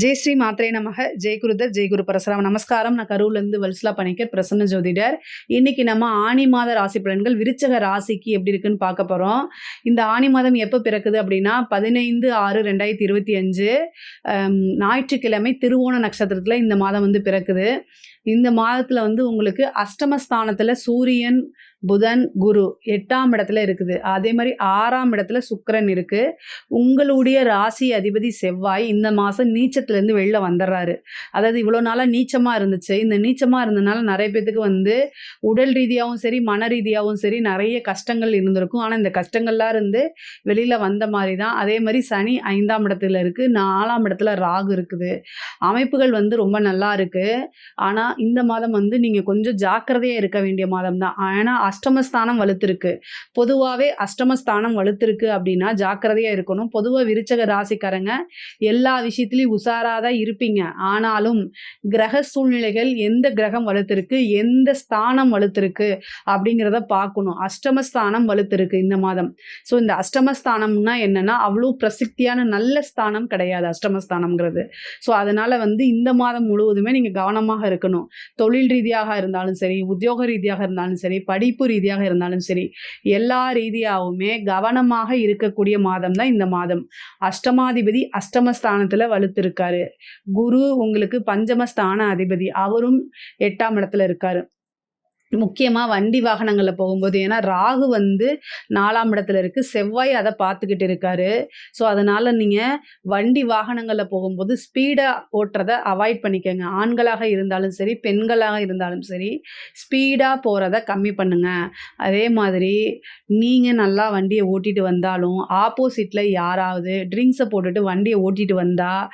ஜெய் ஸ்ரீ மாத்ரே நமக. ஜெய் குருதர் ஜெய் குரு பரசுராம். நமஸ்காரம். நான் கரூர்லேருந்து வல்சலா பணிக்கர், பிரசன்ன ஜோதிடர். இன்னைக்கு நம்ம ஆனி மாத ராசி பலன்கள் விருச்சக ராசிக்கு எப்படி இருக்குன்னு பார்க்க போகிறோம். இந்த ஆனி மாதம் எப்போ பிறக்குது அப்படின்னா 15/6/2025 ஞாயிற்றுக்கிழமை திருவோண நட்சத்திரத்தில் இந்த மாதம் வந்து பிறக்குது. இந்த மாதத்தில் வந்து உங்களுக்கு அஷ்டமஸ்தானத்தில் சூரியன், புதன், குரு 8ஆம் இடத்துல இருக்குது. அதே மாதிரி 6ஆம் இடத்துல சுக்கிரன் இருக்கு. உங்களுடைய ராசி அதிபதி செவ்வாய் இந்த மாதம் நீச்சத்துலேருந்து வெளில வந்துடுறாரு. அதாவது இவ்வளோ நாளாக நீச்சமாக இருந்துச்சு. இந்த நீச்சமாக இருந்ததுனால நிறைய பேத்துக்கு வந்து உடல் ரீதியாகவும் சரி, மன ரீதியாகவும் சரி நிறைய கஷ்டங்கள் இருந்திருக்கும். ஆனால் இந்த கஷ்டங்கள்லாம் இருந்து வெளியில் வந்த மாதிரி தான். அதே மாதிரி சனி 5ஆம் இடத்துல இருக்குது, 4ஆம் இடத்துல ராகு இருக்குது. அமைப்புகள் வந்து ரொம்ப நல்லா இருக்குது. ஆனால் இந்த மாதம் வந்து நீங்கள் கொஞ்சம் ஜாக்கிரதையாக இருக்க வேண்டிய மாதம் தான். ஏன்னா அஷ்டமஸ்தானம் வலுத்திருக்கு. பொதுவாகவே அஷ்டமஸ்தானம் வலுத்திருக்கு அப்படின்னா ஜாக்கிரதையாக இருக்கணும். பொதுவாக விருச்சக ராசிக்காரங்க எல்லா விஷயத்துலையும் உஷாராக தான் இருப்பீங்க. ஆனாலும் கிரக சூழ்நிலைகள் எந்த கிரகம் வலுத்திருக்கு, எந்த ஸ்தானம் வலுத்திருக்கு அப்படிங்கிறத பார்க்கணும். அஷ்டமஸ்தானம் வலுத்திருக்கு இந்த மாதம். ஸோ இந்த அஷ்டமஸ்தானம்னா என்னன்னா அவ்வளோ பிரசித்தியான நல்ல ஸ்தானம் கிடையாது அஷ்டமஸ்தானம்ங்கிறது. ஸோ அதனால வந்து இந்த மாதம் முழுவதுமே நீங்கள் கவனமாக இருக்கணும். தொழில் ரீதியாக இருந்தாலும் சரி, உத்தியோக ரீதியாக இருந்தாலும் சரி, படிப்பு ரீதியாக இருந்தாலும் சரி, எல்லா ரீதியாகவுமே கவனமாக இருக்கக்கூடிய மாதம் தான் இந்த மாதம். அஷ்டமாதிபதி அஷ்டமஸ்தானத்துல வலுத்திருக்காரு. குரு உங்களுக்கு பஞ்சமஸ்தான அதிபதி, அவரும் 8ஆம் இடத்துல இருக்காரு. முக்கியமாக வண்டி வாகனங்களில் போகும்போது, ஏன்னா ராகு வந்து 4ஆம் இடத்துல இருக்குது, செவ்வாய் அதை பார்த்துக்கிட்டு இருக்காரு. ஸோ அதனால் நீங்கள் வண்டி வாகனங்களில் போகும்போது ஸ்பீடாக ஓட்டுறதை அவாய்ட் பண்ணிக்கோங்க. ஆண்களாக இருந்தாலும் சரி, பெண்களாக இருந்தாலும் சரி, ஸ்பீடாக போகிறத கம்மி பண்ணுங்கள். அதே மாதிரி நீங்கள் நல்லா வண்டியை ஓட்டிகிட்டு வந்தாலும் ஆப்போசிட்டில் யாராவது ட்ரிங்க்ஸை போட்டுட்டு வண்டியை ஓட்டிகிட்டு வந்தால்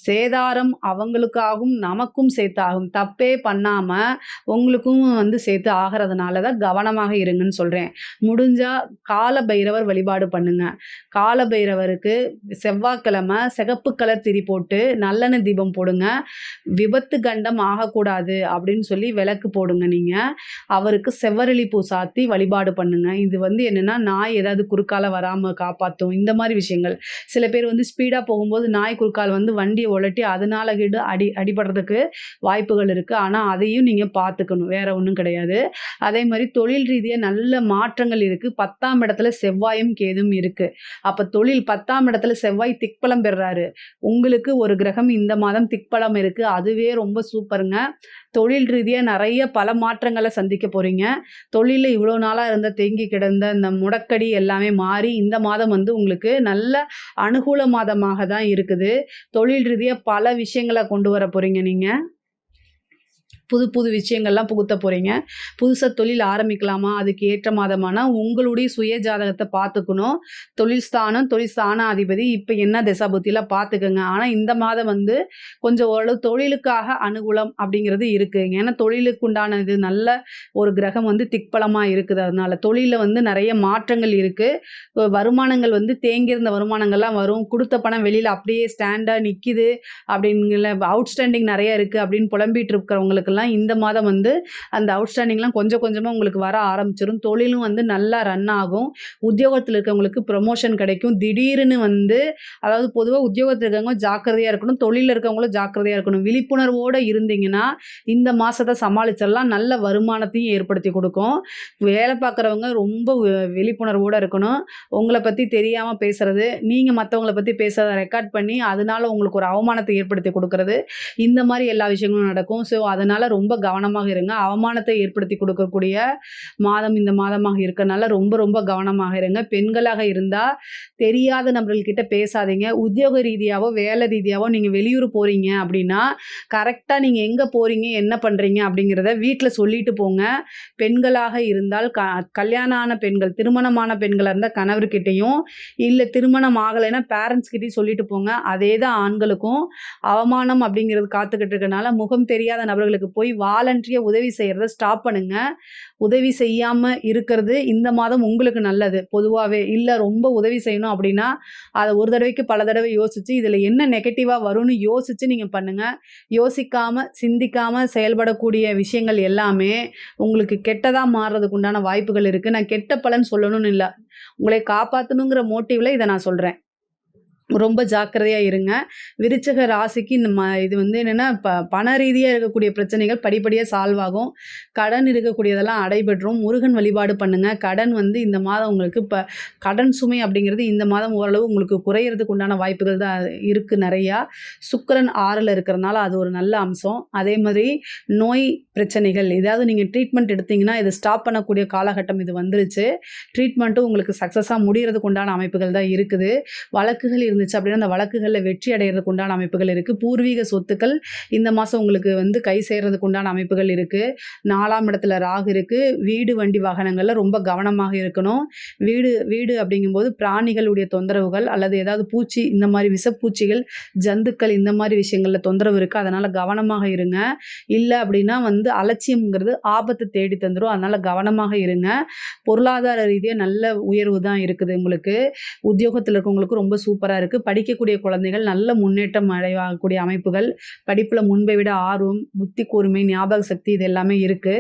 சேதாரம் அவங்களுக்காகவும் நமக்கும் சேர்த்தாகும். தப்பே பண்ணாமல் உங்களுக்கும் வந்து சேர்த்து ஆகிறதுனால தான் கவனமாக இருங்கன்னு சொல்கிறேன். முடிஞ்சால் கால பைரவர் வழிபாடு பண்ணுங்க. கால பைரவருக்கு செவ்வாய்க்கிழமை சிகப்பு கலர் திரி போட்டு நல்லெண்ணெய் தீபம் போடுங்க. விபத்து கண்டம் ஆகக்கூடாது அப்படின்னு சொல்லி விளக்கு போடுங்க. நீங்கள் அவருக்கு செவ்வரளி பூ சாத்தி வழிபாடு பண்ணுங்க. இது வந்து என்னென்னா நாய் ஏதாவது குறுக்கால வராமல் காப்பாற்றும். இந்த மாதிரி விஷயங்கள். சில பேர் வந்து ஸ்பீடாக போகும்போது நாய் குறுக்கால் வந்து வண்டியை உலட்டி அதனால அடிபடுறதுக்கு வாய்ப்புகள் இருக்குது. ஆனால் அதையும் நீங்கள் பார்த்துக்கணும், வேற ஒன்றும் கிடையாது. அதே மாதிரி தொழில் ரீதியாக நல்ல மாற்றங்கள் இருக்குது. 10ஆம் இடத்துல செவ்வாயும் கேதும் இருக்குது. அப்போ தொழில் 10ஆம் இடத்துல செவ்வாய் திக்பலம் பெறுறாரு. உங்களுக்கு ஒரு கிரகம் இந்த மாதம் திக்பலம் இருக்குது. அதுவே ரொம்ப சூப்பருங்க. தொழில் ரீதியாக நிறைய பல மாற்றங்களை சந்திக்க போகிறீங்க. தொழிலில் இவ்வளோ நாளாக இருந்த தேங்கி கிடந்த இந்த முடக்கடி எல்லாமே மாறி இந்த மாதம் வந்து உங்களுக்கு நல்ல அனுகூல மாதமாக தான் இருக்குது. தொழில் ரீதியாக பல விஷயங்களை கொண்டு வர போகிறீங்க. நீங்கள் புது புது விஷயங்கள்லாம் புகுத்த போகிறீங்க. புதுசாக தொழில் ஆரம்பிக்கலாமா, அதுக்கு ஏற்ற மாதமானா உங்களுடைய சுய ஜாதகத்தை பார்த்துக்கணும். தொழில் ஸ்தானாதிபதி இப்போ என்ன திசாபுத்திலாம் பார்த்துக்கோங்க. ஆனால் இந்த மாதம் வந்து கொஞ்சம் ஓரளவு தொழிலுக்காக அனுகூலம் அப்படிங்கிறது இருக்குதுங்க. ஏன்னா தொழிலுக்கு உண்டான இது நல்ல ஒரு கிரகம் வந்து திக்பலமாக இருக்குது. அதனால் தொழிலில் வந்து நிறைய மாற்றங்கள் இருக்குது. வருமானங்கள் வந்து தேங்கியிருந்த வருமானங்கள்லாம் வரும். கொடுத்த பணம் வெளியில் அப்படியே ஸ்டாண்டாக நிற்கிது அப்படிங்கிற அவுட்ஸ்டாண்டிங் நிறைய இருக்குது அப்படின்னு புலம்பிகிட்டு இருக்கிறவங்களுக்கு இந்த மாதம் வந்து அந்த அவுட்ஸ்டாண்டிங்லாம் கொஞ்சம் கொஞ்சமாக உங்களுக்கு வர ஆரம்பிச்சிடும். தொழிலும் வந்து நல்லா ரன் ஆகும். உத்தியோகத்தில் இருக்கவங்களுக்கு ப்ரொமோஷன் கிடைக்கும். திடீர்னு வந்து அதாவது பொதுவாக உத்தியோகத்தில் இருக்கவங்க ஜாக்கிரதையாக இருக்கணும், தொழிலில் இருக்கவங்களும் ஜாக்கிரதையாக இருக்கணும். விழிப்புணர்வோடு இருந்தீங்கன்னா இந்த மாதத்தை சமாளிச்சிடலாம். நல்ல வருமானத்தையும் ஏற்படுத்தி கொடுக்கும். வேலை பார்க்குறவங்க ரொம்ப விழிப்புணர்வோடு இருக்கணும். உங்களை பற்றி தெரியாமல் பேசுறது, நீங்கள் மற்றவங்களை பற்றி பேசுகிறத ரெக்கார்ட் பண்ணி அதனால உங்களுக்கு ஒரு அவமானத்தை ஏற்படுத்தி கொடுக்கறது, இந்த மாதிரி எல்லா விஷயங்களும் நடக்கும். ஸோ அதனால் ரொம்ப கவனமாக இருங்க. அவமானத்தை ஏற்படுத்தி கொடுக்கக்கூடிய மாதம் இந்த மாதமாக இருக்கனால ரொம்ப ரொம்ப கவனமாக இருங்க. பெண்களாக இருந்தால் தெரியாத நபர்கள்கிட்ட பேசாதீங்க. உத்தியோக ரீதியாவோ வேலை ரீதியாவோ நீங்கள் வெளியூர் போகிறீங்க அப்படின்னா கரெக்டாக நீங்கள் எங்கே போகிறீங்க, என்ன பண்ணுறீங்க அப்படிங்கிறத வீட்டில் சொல்லிட்டு போங்க. பெண்களாக இருந்தால் கல்யாணம் ஆன பெண்கள், திருமணமான பெண்களாக இருந்தால் கணவர்கிட்டையும், இல்லை திருமணம் ஆகலைன்னா பேரண்ட்ஸ் கிட்டையும் சொல்லிட்டு போங்க. அதே தான் ஆண்களுக்கும். அவமானம் அப்படிங்கிறது காத்துக்கிட்டு இருக்கனால முகம் தெரியாத நபர்களுக்கு போய் வாலண்டரியாக உதவி செய்கிறத ஸ்டாப் பண்ணுங்க. உதவி செய்யாமல் இருக்கிறது இந்த மாதம் உங்களுக்கு நல்லது. பொதுவாகவே இல்லை ரொம்ப உதவி செய்யணும் அப்படின்னா அதை ஒரு தடவைக்கு பல தடவை யோசித்து இதில் என்ன நெகட்டிவாக வரும்னு யோசித்து நீங்கள் பண்ணுங்கள். யோசிக்காமல் சிந்திக்காமல் செயல்படக்கூடிய விஷயங்கள் எல்லாமே உங்களுக்கு கெட்டதாக மாறுறதுக்கு உண்டான வாய்ப்புகள் இருக்குது. நான் கெட்ட பலன் சொல்லணும்னு இல்லை, உங்களை காப்பாற்றணுங்கிற மோட்டிவில் இதை நான் சொல்கிறேன். ரொம்ப ஜாக்கிரதையா இருங்க. விருச்சக ராசிக்கு இந்த இது வந்து என்னன்னா, பண ரீதியா இருக்கக்கூடிய பிரச்சனைகள் படிப்படியா சால்வ் ஆகும். கடன் இருக்கக்கூடியதெல்லாம் அடைபெற்றும். முருகன் வழிபாடு பண்ணுங்க. கடன் வந்து இந்த மாதம் உங்களுக்கு கடன் சுமை அப்படிங்கிறது இந்த மாதம் ஓரளவு உங்களுக்கு குறையறதுக்கு உண்டான வாய்ப்புகள் தான் இருக்கு நெறையா. சுக்கிரன் 6ல இருக்கிறனால அது ஒரு நல்ல அம்சம். அதே மாதிரி நோய் பிரச்சனைகள், ஏதாவது நீங்க ட்ரீட்மெண்ட் எடுத்தீங்கன்னா, இத ஸ்டாப் பண்ணக்கூடிய காலகட்டம் இது வந்துருச்சு. ட்ரீட்மெண்ட்டும் உங்களுக்கு சக்சஸா முடியறதுக்கு உண்டான அமைப்புகள் தான் இருக்குது. வழக்குகள் இருந்துச்சு அப்படின்னா, அந்த வழக்குகள்ல வெற்றி அடையறதுக்கு உண்டான அமைப்புகள் இருக்கு. பூர்வீக சொத்துக்கள் இந்த மாசம் உங்களுக்கு வந்து கை சேர்றதுக்கு உண்டான அமைப்புகள் இருக்கு. 4ஆம் இடத்துல ராகு இருக்கு. வீடு, வண்டி, வாகனங்கள்ல ரொம்ப கவனமாக இருக்கணும். வீடு வீடு அப்படிங்கும்போது பிராணிகளுடைய தொந்தரவுகள் அல்லது ஏதாவது பூச்சி இந்த மாரி விஷப்பூச்சிகள், ஜந்துக்கள் இந்த மாரி விஷயங்கள்ல தொந்தரவு இருக்கு. அதனால கவனமாக இருங்க. இல்ல அப்படின்னா வந்து அலட்சியம்ங்கிறது ஆபத்து தேடி தந்துரும். அதனால கவனமாக இருங்க. பொருளாதார ரீதியா நல்ல உயர்வு தான் இருக்குது உங்களுக்கு. உத்தியோகத்துல இருக்கவங்களுக்கு ரொம்ப சூப்பரா இருக்கு. படிக்கக்கூடிய குழந்தைகள் நல்ல முன்னேற்றம் அடையக்கூடிய அமைப்புகள், படிப்புல முன்பை விட ஆர்வம், புத்தி கூர்மை, ஞாபக சக்தி இது எல்லாமே இருக்கு.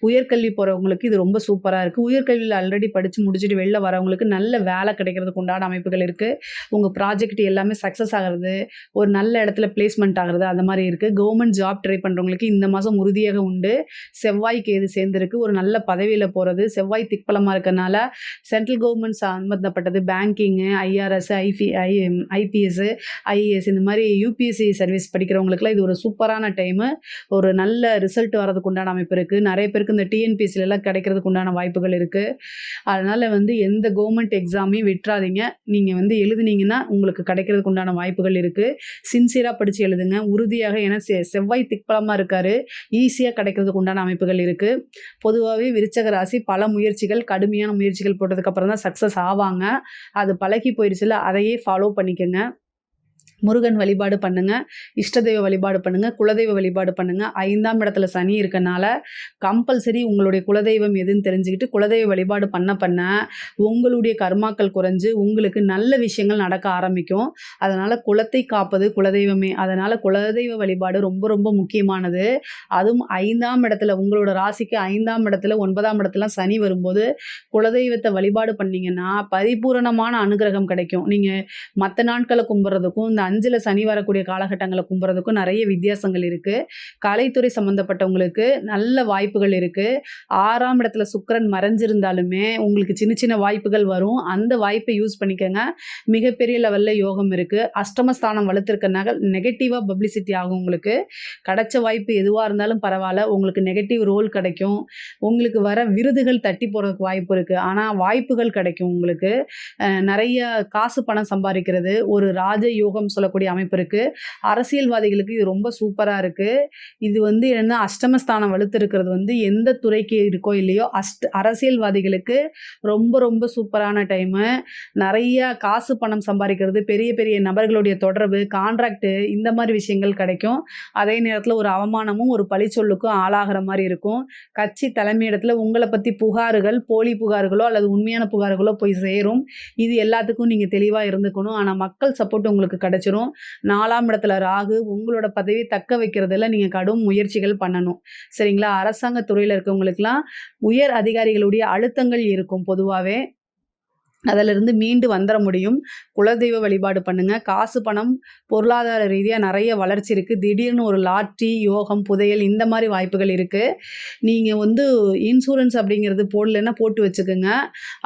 உயர்கல்வி போறவங்களுக்கு இது ரொம்ப சூப்பரா இருக்கு. உயர்கல்வியில ஆல்ரெடி படிச்சு முடிச்சுட்டு வெளில வரவங்களுக்கு நல்ல வேலை கிடைக்கிறதுக்கு உண்டான அமைப்புகள் இருக்கு. உங்க ப்ராஜெக்ட் எல்லாமே சக்சஸ் ஆகுறது, ஒரு நல்ல இடத்துல பிளேஸ்மெண்ட் ஆகுறது அந்த மாரி இருக்கு. கவர்மெண்ட் ஜாப் ட்ரை பண்றவங்களுக்கு இந்த மாசம் உறுதியாக உண்டு. செவ்வாய், கேது சேர்ந்திருக்கு. ஒரு நல்ல பதவியில போறது. செவ்வாய் திக்பலமா இருக்கனால சென்ட்ரல் கவர்மெண்ட் சம்மந்தப்பட்டது பேங்கிங், ஐஆர்எஸ், ஐபிஎஸ், ஐஏஎஸ் இந்த மாதிரி யூபிஎஸ்சி சர்வீஸ் படிக்கிறவங்களுக்குலாம் இது ஒரு சூப்பரான டைமு. ஒரு நல்ல ரிசல்ட் வரதுக்கு உண்டான அமைப்பு இருக்குது. நிறைய பேருக்கு இந்த டிஎன்பிஎஸ்சிலலாம் கிடைக்கிறதுக்கு உண்டான வாய்ப்புகள் இருக்குது. அதனால் வந்து எந்த கவர்மெண்ட் எக்ஸாமையும் விட்டுறாதீங்க. நீங்கள் வந்து எழுதுனீங்கன்னா உங்களுக்கு கிடைக்கிறதுக்கு உண்டான வாய்ப்புகள் இருக்குது. சின்சியராக படித்து எழுதுங்க உறுதியாக. ஏன்னா செவ்வாய் திக்பலமாக இருக்கார். ஈஸியாக கிடைக்கிறதுக்கு உண்டான அமைப்புகள் இருக்குது. பொதுவாகவே விருச்சக ராசி பல முயற்சிகள், கடுமையான முயற்சிகள் போட்டதுக்கப்புறம் தான் சக்ஸஸ் ஆவாங்க. அது பழகி போயிடுச்சுல, அதையே ஃபாலோ பண்ணிக்கங்க. முருகன் வழிபாடு பண்ணுங்க. இஷ்ட தெய்வ வழிபாடு பண்ணுங்க. குலதெய்வ வழிபாடு பண்ணுங்க. 5ஆம் இடத்துல சனி இருக்கனால கம்பல்சரி உங்களுடைய குலதெய்வம் எதுன்னு தெரிஞ்சுக்கிட்டு குலதெய்வ வழிபாடு பண்ண உங்களுடைய கர்மாக்கள் குறைஞ்சு உங்களுக்கு நல்ல விஷயங்கள் நடக்க ஆரம்பிக்கும். அதனால குலத்தை காப்பது குலதெய்வமே. அதனால குலதெய்வ வழிபாடு ரொம்ப ரொம்ப முக்கியமானது. அதுவும் 5ஆம் இடத்துல உங்களோட ராசிக்கு 5ஆம் இடத்துல 9ஆம் இடத்துல சனி வரும்போது குலதெய்வத்தை வழிபாடு பண்ணீங்கன்னா பரிபூரணமான அனுகிரகம் கிடைக்கும். நீங்க மற்ற நாட்களை கும்பிட்றதுக்கும் இந்த 5ல் சனி வரக்கூடிய காலகட்டங்களை கும்பிட்றதுக்கும் நிறைய வித்தியாசங்கள் இருக்குது. கலைத்துறை சம்மந்தப்பட்டவங்களுக்கு நல்ல வாய்ப்புகள் இருக்குது. 6ஆம் இடத்துல சுக்கிரன் மறைஞ்சிருந்தாலுமே உங்களுக்கு சின்ன சின்ன வாய்ப்புகள் வரும். அந்த வாய்ப்பை யூஸ் பண்ணிக்கோங்க. மிகப்பெரிய லெவலில் யோகம் இருக்குது. அஷ்டமஸ்தானம் வலுத்திருக்கனால நெகட்டிவாக பப்ளிசிட்டி ஆகும். உங்களுக்கு கிடைச்ச வாய்ப்பு எதுவாக இருந்தாலும் பரவாயில்ல, உங்களுக்கு நெகட்டிவ் ரோல் கிடைக்கும். உங்களுக்கு வர விருதுகள் தட்டி போகிறதுக்கு வாய்ப்பு இருக்குது. ஆனால் வாய்ப்புகள் கிடைக்கும் உங்களுக்கு. நிறைய காசு பணம் சம்பாதிக்கிறது, ஒரு ராஜ யோகம் சொல்லக்கூடிய அமைப்பு இருக்கு. அரசியல்வாதிகளுக்கு இது ரொம்ப சூப்பரா இருக்கு. இது வந்து என்னன்னா அஷ்டமஸ்தானம் வலுத்து இருக்கிறது வந்து எந்த துறைக்கு இருக்கோ இல்லையோ அரசியல்வாதிகளுக்கு ரொம்ப ரொம்ப சூப்பரான டைமு. நிறைய காசு பணம் சம்பாதிக்கிறது, பெரிய பெரிய நபர்களுடைய தொடர்பு, கான்ட்ராக்ட் இந்த மாதிரி விஷயங்கள் கிடைக்கும். அதே நேரத்தில் ஒரு அவமானமும் ஒரு பழிச்சொல்லுக்கும் ஆளாகிற மாதிரி இருக்கும். கட்சி தலைமையிடத்துல உங்களை பற்றி புகார்கள், போலி புகார்களோ அல்லது உண்மையான புகார்களோ போய் சேரும். இது எல்லாத்துக்கும் நீங்கள் தெளிவாக இருந்துக்கணும். ஆனால் மக்கள் சப்போர்ட் உங்களுக்கு கிடைச்சிரும். 4ஆம் இடத்துல ராகு உங்களோட பதவி தக்க வைக்கிறதுல நீங்கள் கடும் முயற்சிகள் பண்ணணும். சரிங்களா? அரசாங்க துறையில் இருக்கவங்களுக்கெல்லாம் உயர் அதிகாரிகளுடைய அழுத்தங்கள் இருக்கும் பொதுவாகவே. அதிலிருந்து மீண்டு வந்துட முடியும். குலதெய்வ வழிபாடு பண்ணுங்க. காசு பணம் பொருளாதார ரீதியாக நிறைய வளர்ச்சி இருக்குது. திடீர்னு ஒரு லாட்ரி, யோகம், புதையல் இந்த மாதிரி வாய்ப்புகள் இருக்குது. நீங்கள் வந்து இன்சூரன்ஸ் அப்படிங்கிறது போடலைன்னா போட்டு வச்சுக்கோங்க.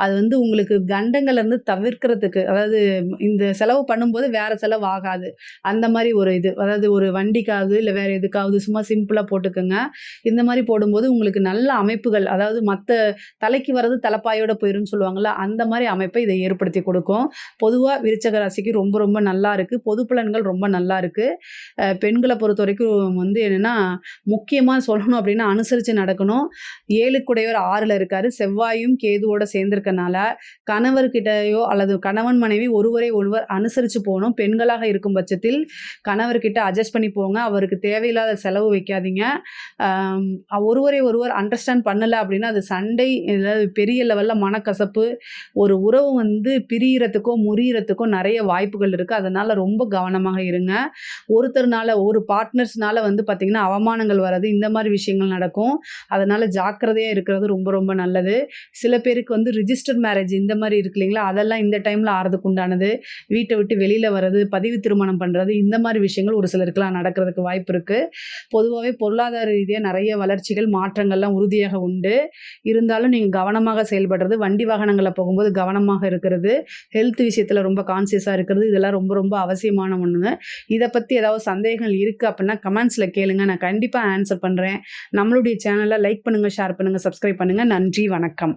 அது வந்து உங்களுக்கு கண்டங்கள்லேருந்து தவிர்க்கிறதுக்கு, அதாவது இந்த செலவு பண்ணும்போது வேறு செலவு ஆகாது. அந்த மாதிரி ஒரு இது, அதாவது ஒரு வண்டிக்காவது இல்லை வேறு எதுக்காவது சும்மா சிம்பிளாக போட்டுக்கோங்க. இந்த மாதிரி போடும்போது உங்களுக்கு நல்ல அமைப்புகள், அதாவது மற்ற தலைக்கு வர்றது தலைப்பாயோட போயிரும்னு சொல்லுவாங்கள்ல, அந்த மாதிரி அமைப்பை இதை ஏற்படுத்தி கொடுக்கும். பொதுவாக விருச்சக ராசிக்கு ரொம்ப ரொம்ப நல்லா இருக்குது. பொது பலன்கள் ரொம்ப நல்லா இருக்குது. பெண்களை பொறுத்த வரைக்கும் வந்து என்னென்னா முக்கியமாக சொல்லணும் அப்படின்னா அனுசரித்து நடக்கணும். 7க்குடையவர் 6ல் இருக்கார். செவ்வாயும் கேதுவோட சேர்ந்திருக்கனால கணவர்கிட்டயோ அல்லது கணவன் மனைவி ஒருவரை ஒருவர் அனுசரித்து போகணும். பெண்களாக இருக்கும் பட்சத்தில் கணவர்கிட்ட அட்ஜஸ்ட் பண்ணி போங்க. அவருக்கு தேவையில்லாத செலவு வைக்காதீங்க. ஒருவரை ஒருவர் அண்டர்ஸ்டாண்ட் பண்ணலை அப்படின்னா அது சண்டை, ஏதாவது பெரிய லெவலில் மனக்கசப்பு, ஒரு உறவு உறவு வந்து பிரியறதுக்கோ, முறியறதுக்கோ நெறைய வாய்ப்புகள் இருக்கு. அதனால ரொம்ப கவனமாக இருங்க. ஒருத்தர்னால ஒரு பார்ட்னர்ஸ்னால வந்து பார்த்தீங்கன்னா, அவமானங்கள் வர்றது இந்த மாரி விஷயங்கள் நடக்கும். அதனால ஜாக்கிரதையா இருக்கிறது ரொம்ப ரொம்ப நல்லது. சில பேருக்கு வந்து ரிஜிஸ்டர் மேரேஜ் இந்த மாரி இருக்கு இல்லைங்களா? அதெல்லாம் இந்த டைம்ல ஆறதுக்கு உண்டானது. வீட்ட விட்டு வெளியில வர்றது, பதிவு திருமணம் பண்றது, இந்த மாரி விஷயங்கள் ஒரு சிலருக்குலாம் நடக்கிறதுக்கு வாய்ப்பு இருக்கு. பொதுவாவே பொருளாதார ரீதியா நெறைய வளர்ச்சிகள், மாற்றங்கள்லாம் உறுதியாக உண்டு. இருந்தாலும் நீங்க கவனமாக செயல்படுறது, வண்டி வாகனங்கள்ல போகும்போது கவனமாக இருக்கிறது, ஹெல்த் விஷயத்துல ரொம்ப கான்ஷியஸா இருக்கிறது, இதெல்லாம் ரொம்ப ரொம்ப அவசியமான ஒண்ணுங்க. இத பத்தி ஏதாவது சந்தேகங்கள் இருக்கு அப்டின்னா கமெண்ட்ஸ்ல கேளுங்க. நான் கண்டிப்பா ஆன்சர் பண்றேன். நம்மளுடைய சேனல லைக் பண்ணுங்க, ஷேர் பண்ணுங்க, சப்ஸ்கிரைப் பண்ணுங்க. நன்றி, வணக்கம்.